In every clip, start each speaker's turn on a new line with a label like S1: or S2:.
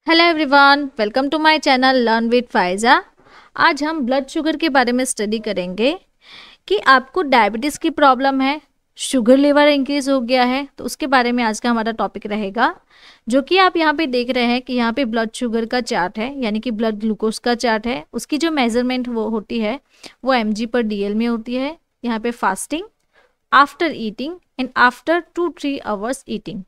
S1: Hello everyone, welcome to my channel learn with Faiza. आज हम blood sugar के बारे में स्टडी करेंगे कि आपको डायबिटीज़ की प्रॉब्लम है, शुगर लेवल इंक्रीज हो गया है, तो उसके बारे में आज का हमारा टॉपिक रहेगा। जो कि आप यहाँ पे देख रहे हैं कि यहाँ पे ब्लड शुगर का चार्ट है, यानी कि ब्लड ग्लूकोज का चार्ट है। उसकी जो मेजरमेंट वो होती है वो mg/dl में होती है। यहाँ पे fasting, after eating and after 2-3 hours eating,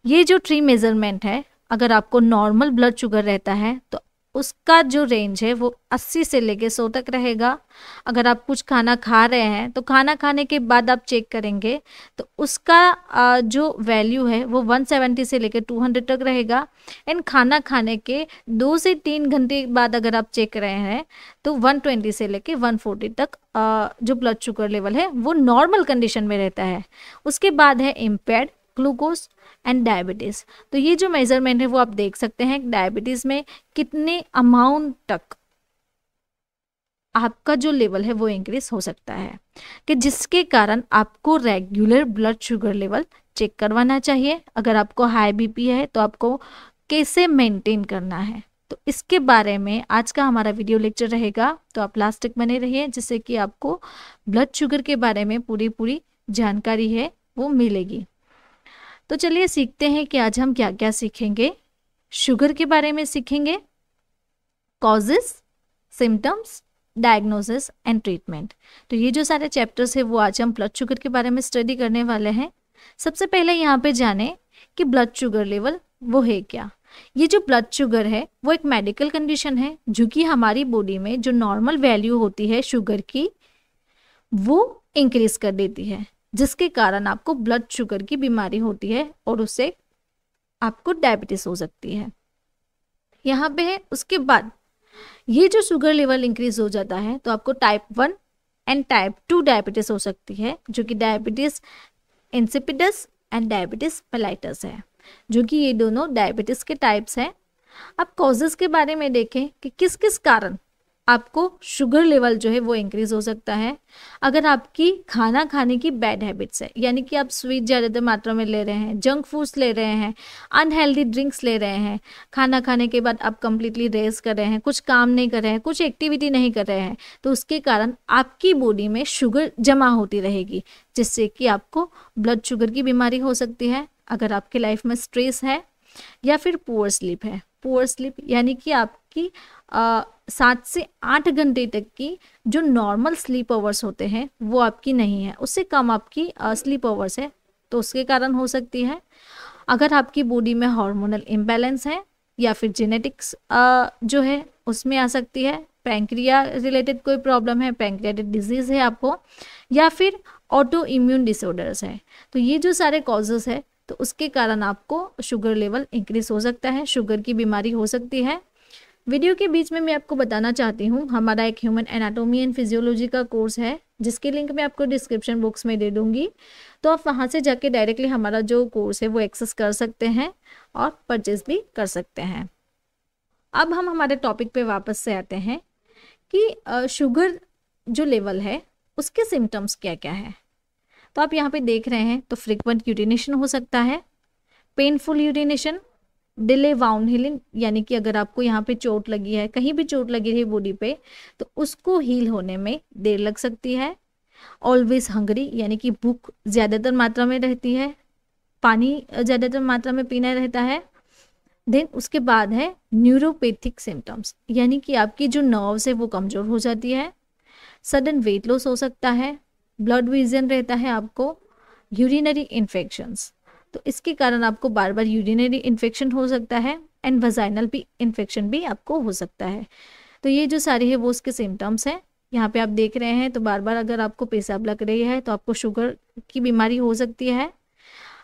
S1: ये जो 3 मेजरमेंट है, अगर आपको नॉर्मल ब्लड शुगर रहता है तो उसका जो रेंज है वो 80 से लेके 100 तक रहेगा। अगर आप कुछ खाना खा रहे हैं तो खाना खाने के बाद आप चेक करेंगे तो उसका जो वैल्यू है वो 170 से लेके 200 तक रहेगा। एंड खाना खाने के 2 से 3 घंटे बाद अगर आप चेक कर रहे हैं तो 120 से लेके 140 तक जो ब्लड शुगर लेवल है वो नॉर्मल कंडीशन में रहता है। उसके बाद है इम्पेयर्ड ग्लूकोज एंड डायबिटीज़। तो ये जो मेजरमेंट है वो आप देख सकते हैं डायबिटीज़ में कितने अमाउंट तक आपका जो लेवल है वो इंक्रीज हो सकता है, कि जिसके कारण आपको regular blood sugar level check करवाना चाहिए। अगर आपको हाई बीपी है तो आपको कैसे मेंटेन करना है, तो इसके बारे में आज का हमारा वीडियो लेक्चर रहेगा। तो आप लास्ट तक बने रहिए, जिससे कि आपको ब्लड शुगर के बारे में पूरी जानकारी है वो मिलेगी। तो चलिए सीखते हैं कि आज हम क्या क्या सीखेंगे। शुगर के बारे में सीखेंगे, causes, symptoms, diagnosis and treatment. तो ये जो सारे चैप्टर्स है वो आज हम ब्लड शुगर के बारे में स्टडी करने वाले हैं। सबसे पहले यहाँ पे जाने कि ब्लड शुगर लेवल वो है क्या। ये जो ब्लड शुगर है वो एक मेडिकल कंडीशन है जो कि हमारी बॉडी में जो नॉर्मल वैल्यू होती है शुगर की वो इंक्रीज कर देती है, जिसके कारण आपको ब्लड शुगर की बीमारी होती है और उससे आपको डायबिटीज हो सकती है। यहाँ पे है उसके बाद ये जो शुगर लेवल इंक्रीज हो जाता है तो आपको टाइप 1 एंड टाइप 2 डायबिटीज हो सकती है, जो कि diabetes insipidus and diabetes mellitus है, जो कि ये दोनों डायबिटीज के टाइप्स हैं। अब कॉजेस के बारे में देखें कि किस किस कारण आपको शुगर लेवल जो है वो इंक्रीज हो सकता है। अगर आपकी खाना खाने की बैड हैबिट्स है, यानी कि आप स्वीट ज़्यादातर मात्रा में ले रहे हैं, जंक फूड्स ले रहे हैं, अनहेल्दी ड्रिंक्स ले रहे हैं, खाना खाने के बाद आप कंप्लीटली रेस्ट कर रहे हैं, कुछ काम नहीं कर रहे हैं, कुछ एक्टिविटी नहीं कर रहे हैं, तो उसके कारण आपकी बॉडी में शुगर जमा होती रहेगी, जिससे कि आपको ब्लड शुगर की बीमारी हो सकती है। अगर आपकी लाइफ में स्ट्रेस है या फिर पुअर स्लीप है, पुअर स्लीप यानी कि आपकी 7 से 8 घंटे तक की जो नॉर्मल स्लीप आवर्स होते हैं वो आपकी नहीं है, उससे कम आपकी स्लीप आवर्स है, तो उसके कारण हो सकती है। अगर आपकी बॉडी में हार्मोनल इम्बैलेंस है या फिर जेनेटिक्स जो है उसमें आ सकती है, पैंक्रिया रिलेटेड कोई प्रॉब्लम है, पैंक्रियाटिक डिजीज़ है आपको, या फिर ऑटो इम्यून डिसऑर्डर्स है, तो ये जो सारे कॉजेस है तो उसके कारण आपको शुगर लेवल इंक्रीज हो सकता है, शुगर की बीमारी हो सकती है। वीडियो के बीच में मैं आपको बताना चाहती हूँ, हमारा एक ह्यूमन एनाटॉमी एंड फिजियोलॉजी का कोर्स है, जिसकी लिंक मैं आपको डिस्क्रिप्शन बॉक्स में दे दूँगी, तो आप वहाँ से जाके डायरेक्टली हमारा जो कोर्स है वो एक्सेस कर सकते हैं और परचेज भी कर सकते हैं। अब हम हमारे टॉपिक पे वापस से आते हैं कि शुगर जो लेवल है उसके सिम्टम्स क्या क्या है। तो आप यहाँ पे देख रहे हैं तो फ्रीक्वेंट यूरिनेशन हो सकता है, painful urination, delay wound healing, यानी कि अगर आपको यहाँ पे चोट लगी है, कहीं भी चोट लगी है बॉडी पे, तो उसको हील होने में देर लग सकती है। ऑलवेज हंगरी, यानी कि भूख ज़्यादातर मात्रा में रहती है, पानी ज़्यादातर मात्रा में पीना रहता है। देन उसके बाद है न्यूरोपैथिक सिम्टम्स, यानी कि आपकी जो नर्व्स है वो कमज़ोर हो जाती है। सडन वेट लॉस हो सकता है, ब्लड विजन रहता है आपको, यूरिनरी इन्फेक्शंस, तो इसके कारण आपको बार बार यूरिनरी इन्फेक्शन हो सकता है, एंड वजाइनल भी इन्फेक्शन भी आपको हो सकता है। तो ये जो सारी है वो उसके सिम्टम्स हैं। यहाँ पे आप देख रहे हैं तो बार बार अगर आपको पेशाब लग रही है तो आपको शुगर की बीमारी हो सकती है।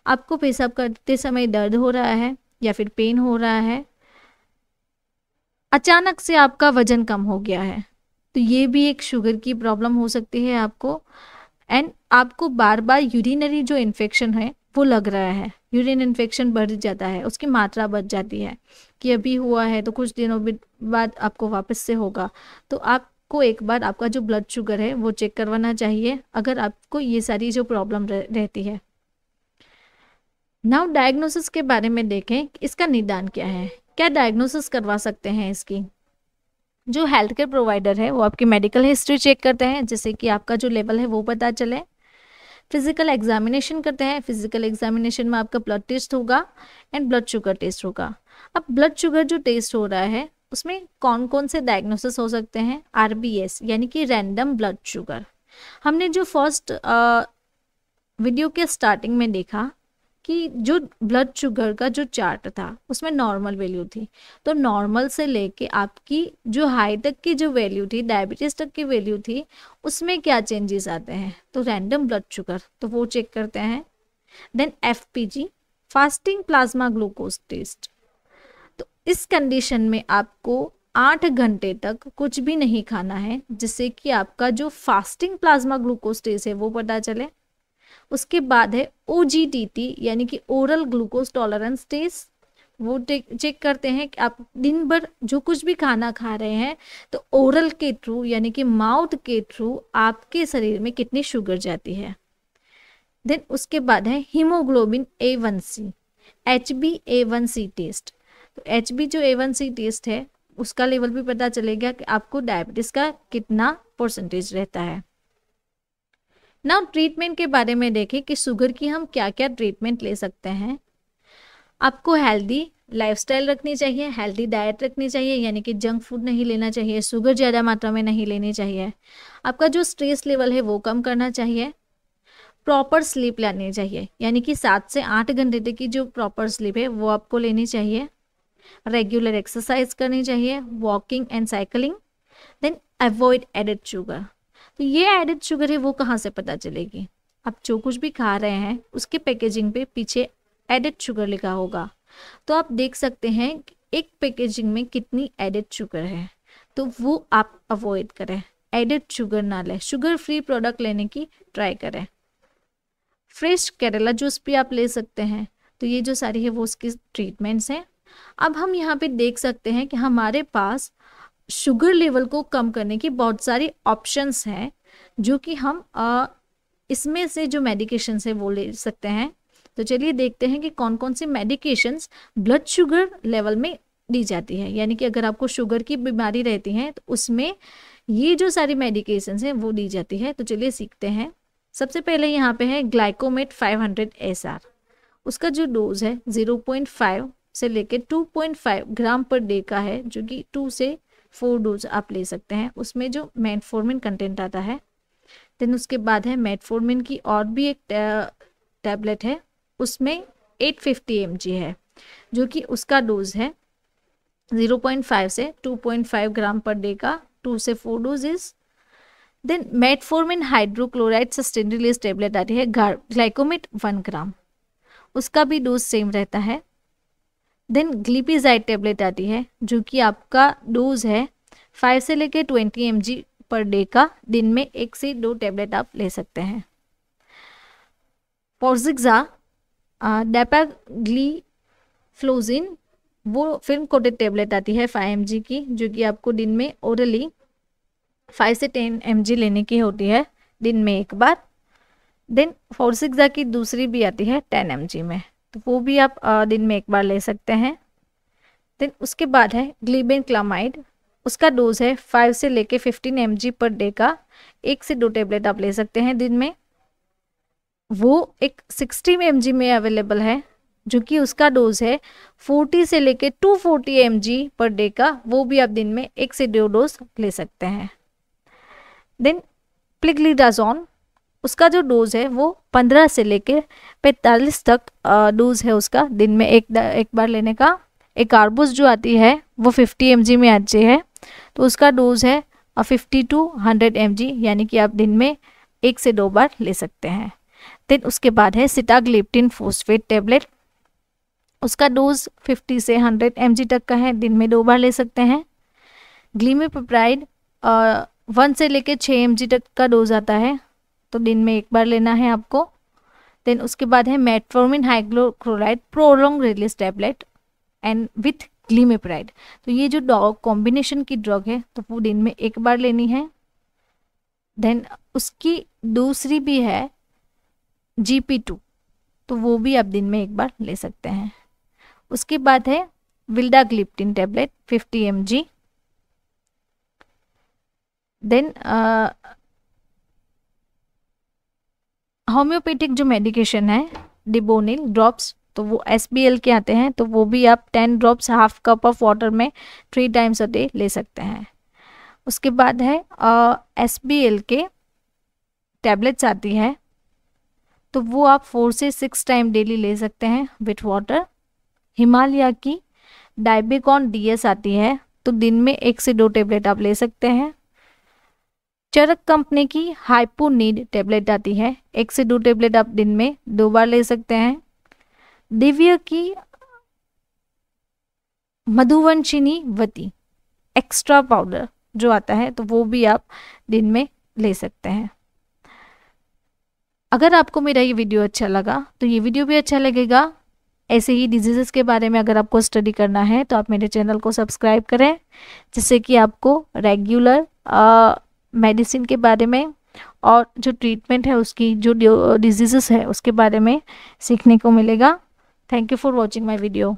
S1: आपको पेशाब करते समय दर्द हो रहा है या फिर पेन हो रहा है, अचानक से आपका वजन कम हो गया है, तो ये भी एक शुगर की प्रॉब्लम हो सकती है आपको। एंड आपको बार बार यूरिनरी जो इन्फेक्शन है वो लग रहा है, यूरिन इन्फेक्शन बढ़ जाता है, उसकी मात्रा बढ़ जाती है कि अभी हुआ है तो कुछ दिनों बाद आपको वापस से होगा, तो आपको एक बार आपका जो ब्लड शुगर है वो चेक करवाना चाहिए अगर आपको ये सारी जो प्रॉब्लम रहती है। नाउ डायग्नोसिस के बारे में देखें, इसका निदान क्या है। क्या डायग्नोसिस करवा सकते हैं इसकी? जो हेल्थ केयर प्रोवाइडर है वो आपकी मेडिकल हिस्ट्री चेक करते हैं जिससे कि आपका जो लेवल है वो पता चले। फिजिकल एग्जामिनेशन करते हैं, फिजिकल एग्जामिनेशन में आपका ब्लड टेस्ट होगा एंड ब्लड शुगर टेस्ट होगा। अब ब्लड शुगर जो टेस्ट हो रहा है उसमें कौन कौन से डायग्नोसिस हो सकते हैं? RBS यानी कि रैंडम ब्लड शुगर। हमने जो फर्स्ट वीडियो के स्टार्टिंग में देखा कि जो ब्लड शुगर का जो चार्ट था उसमें नॉर्मल वैल्यू थी, तो नॉर्मल से लेके आपकी जो हाई तक की जो वैल्यू थी, डायबिटीज़ तक की वैल्यू थी, उसमें क्या चेंजेस आते हैं? तो रैंडम ब्लड शुगर, तो वो चेक करते हैं। Then FPG, fasting plasma glucose test. तो इस कंडीशन में आपको 8 घंटे तक कुछ भी नहीं खाना है जिससे कि आपका जो फास्टिंग प्लाज्मा ग्लूकोज टेस्ट है वो पता चले। उसके बाद है OGTT यानी कि ओरल ग्लूकोज टॉलरेंस टेस्ट। वो चेक करते हैं कि आप दिन भर जो कुछ भी खाना खा रहे हैं तो ओरल के थ्रू यानी कि माउथ के थ्रू आपके शरीर में कितनी शुगर जाती है। देन उसके बाद है हीमोग्लोबिन A1C, HbA1c टेस्ट। तो HB जो A1C टेस्ट है उसका लेवल भी पता चलेगा कि आपको डायबिटीज़ का कितना परसेंटेज रहता है। नाउ ट्रीटमेंट के बारे में देखें कि शुगर की हम क्या क्या ट्रीटमेंट ले सकते हैं। आपको हेल्दी लाइफस्टाइल रखनी चाहिए, हेल्दी डाइट रखनी चाहिए यानी कि जंक फूड नहीं लेना चाहिए, शुगर ज़्यादा मात्रा में नहीं लेनी चाहिए। आपका जो स्ट्रेस लेवल है वो कम करना चाहिए। प्रॉपर स्लीप लेनी चाहिए यानी कि 7 से 8 घंटे तक की जो प्रॉपर स्लीप है वो आपको लेनी चाहिए। रेगुलर एक्सरसाइज करनी चाहिए, walking and cycling. Then avoid added sugar. तो ये एडेड शुगर है वो कहाँ से पता चलेगी? आप जो कुछ भी खा रहे हैं उसके पैकेजिंग पे पीछे एडेड शुगर लिखा होगा, तो आप देख सकते हैं कि एक पैकेजिंग में कितनी एडेड शुगर है, तो वो आप अवॉइड करें, एडेड शुगर ना लें, शुगर फ्री प्रोडक्ट लेने की ट्राई करें। फ्रेश केरला जूस भी आप ले सकते हैं। तो ये जो सारी है वो उसकी ट्रीटमेंट्स हैं। अब हम यहाँ पे देख सकते हैं कि हमारे पास शुगर लेवल को कम करने की बहुत सारी ऑप्शंस हैं जो कि हम इसमें से जो मेडिकेशंस है वो ले सकते हैं। तो चलिए देखते हैं कि कौन कौन सी मेडिकेशंस ब्लड शुगर लेवल में दी जाती है, यानी कि अगर आपको शुगर की बीमारी रहती है तो उसमें ये जो सारी मेडिकेशंस हैं वो दी जाती है। तो चलिए सीखते हैं। सबसे पहले यहाँ पे है ग्लाइकोमेट 500 SR। उसका जो डोज है 0.5 से लेकर 2.5 ग्राम पर डे का है, जो कि 2 से 4 डोज आप ले सकते हैं। उसमें जो मेटफॉर्मिन कंटेंट आता है। देन उसके बाद है मेटफॉर्मिन की और भी एक टैबलेट है, उसमें 850 mg है, जो कि उसका डोज है 0.5 से 2.5 ग्राम पर डे का, 2 से 4 doses. Then metformin hydrochloride sustain release tablet आती है ग्लाइकोमेट 1 ग्राम, उसका भी डोज सेम रहता है। देन ग्लिपिजाइड टैबलेट आती है जो कि आपका डोज है 5 से लेकर 20 mg पर डे का, दिन में 1 से 2 टैबलेट आप ले सकते हैं। पोर्जिक्सा डेपाग्लीफ्लोजिन वो फिल्म कोटेड टैबलेट आती है 5 mg की, जो कि आपको दिन में ओरली 5 से 10 mg लेने की होती है, दिन में एक बार। देन फोर्सिक्सा की दूसरी भी आती है 10 mg में, तो वो भी आप दिन में एक बार ले सकते हैं। देन उसके बाद है ग्लिबेनक्लामाइड, उसका डोज है 5 से लेके 15 mg पर डे का, 1 से 2 टैबलेट आप ले सकते हैं दिन में। वो एक 60 mg में अवेलेबल है, जो कि उसका डोज है 40 से लेके 240 mg पर डे का, वो भी आप दिन में 1 से 2 डोज ले सकते हैं। देन प्लिग्लिडाजोन, उसका जो डोज है वो 15 से लेके 45 तक डोज है उसका, दिन में एक बार लेने का। एक कार्बोस जो आती है वो 50 mg में आती है, तो उसका डोज है 50 to 100 mg, यानी कि आप दिन में 1 से 2 बार ले सकते हैं। देन उसके बाद है सिटाग्लिप्टिन फॉस्फेट टैबलेट, उसका डोज 50 से 100 mg तक का है, दिन में 2 बार ले सकते हैं। ग्लिमिपेप्राइड 1 से लेके 6 mg तक का डोज आता है, तो दिन में एक बार लेना है आपको। देन उसके बाद है metformin hydrochloride prolong release tablet and with glimepiride, तो ये जो कॉम्बिनेशन की ड्रग है तो वो दिन में एक बार लेनी है। देन उसकी दूसरी भी है GP2, तो वो भी आप दिन में एक बार ले सकते हैं। उसके बाद है vildagliptin tablet 50 mg। Then homeopathic जो मेडिकेशन है डिबोनिल ड्रॉप्स, तो वो SBL के आते हैं, तो वो भी आप 10 drops half cup of water में 3 टाइम्स अ डे ले सकते हैं। उसके बाद है SBL के टैबलेट्स आती है, तो वो आप 4 से 6 टाइम डेली ले सकते हैं विथ वाटर। हिमालय की डाइबेकॉन DS आती है, तो दिन में 1 से 2 टैबलेट आप ले सकते हैं। चरक कंपनी की हाइपोनीड टैबलेट आती है, 1 से 2 टैबलेट आप दिन में 2 बार ले सकते हैं। दिव्य की मधुवंशिनी वती एक्स्ट्रा पाउडर जो आता है, तो वो भी आप दिन में ले सकते हैं। अगर आपको मेरा ये वीडियो अच्छा लगा तो ये वीडियो भी अच्छा लगेगा। ऐसे ही डिजीज़ेस के बारे में अगर आपको स्टडी करना है तो आप मेरे चैनल को सब्सक्राइब करें, जिससे कि आपको रेगुलर मेडिसिन के बारे में और जो ट्रीटमेंट है उसकी, जो डिजीज़ेस है उसके बारे में सीखने को मिलेगा। Thank you for watching my video.